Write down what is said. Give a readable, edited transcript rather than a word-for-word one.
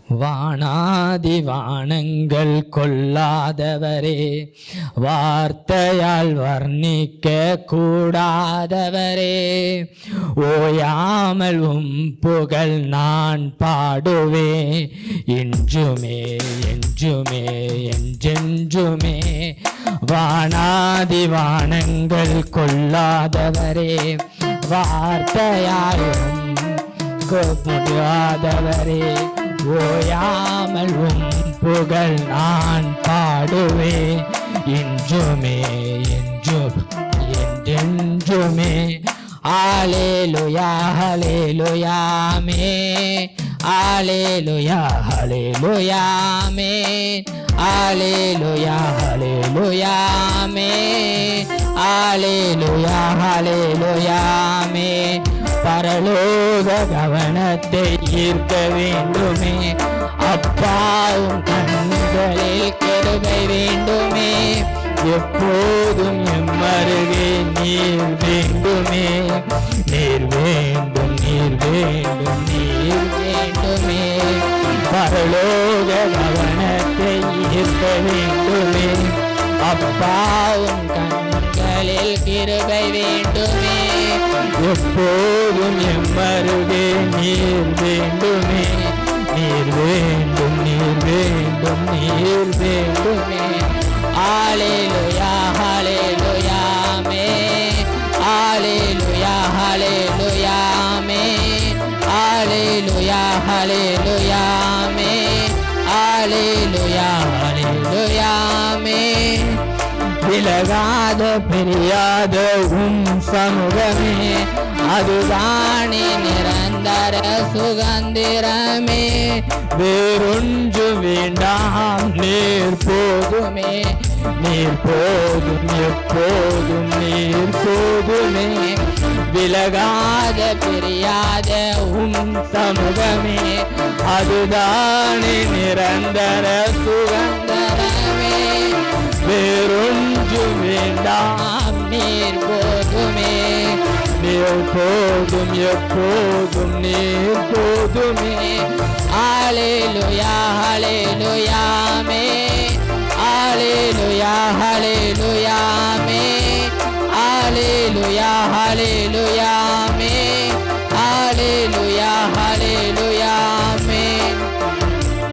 வானாதி வானங்கள் கொள்ளாதவரே, வார்த்தையால் வர்ணிக்க கூடாதவரே, ஓயாமல் புகழ் நான் பாடுவேன் என்றுமே என்றுமே என்றென்றுமே. வானாதி வானங்கள் கொள்ளாதவரே, வார்த்தையாலும் முடியாதவரே, ஓயாமல் புகழ் நான் பாடுவேன் என்றுமே என்றும் என்றென்றுமே. அல்லேலூயா அல்லேலூயா ஆமென், அல்லேலூயா அல்லேலூயா ஆமென், அல்லேலூயா அல்லேலூயா ஆமென், அல்லேலூயா அல்லேலூயா ஆமென். பரலோக கவனத்தை ஈர்க்க வேண்டுமே, அப்பாவும் கண்களில் கிருபை வேண்டுமே, எப்போதும் எம்மருகே நீர் வேண்டுமே, நீர் வேண்டும் நீர் வேண்டும் நீர் வேண்டுமே. பரலோக கவனத்தை ஈர்க்க வேண்டுமே, அப்பாவும் கண்களில் கிருபை வேண்டுமே, எப்போதும் எம்மருகே நீர் வேண்டுமே, நீர் வேண்டும் நீர் வேண்டும் நீர் வேண்டுமே. அல்லேலூயா அல்லேலூயா ஆமென், அல்லேலூயா அல்லேலூயா ஆமென், அல்லேலூயா அல்லேலூயா ஆமென், அல்லேலூயா அல்லேலூயா ஆமென். விலகாத பிரியாத சமூகமே, அதுதானே நிரந்தர சுகந்திரமே, வேறொன்று வேண்டாம் நீர் போதுமே, நீர் போதும் எப்போதும் நீர் போதுமே. விலகாத பிரியாத சமூகமே, அதுதானே நிரந்தர சுகந்திரமே, வேறொன்று வேண்டாம் நீர் போதுமே, நீர் போதும் எப்போதும் நீர் போதுமே. அல்லேலூயா அல்லேலூயா ஆமென், அல்லேலூயா அல்லேலூயா ஆமென், அல்லேலூயா அல்லேலூயா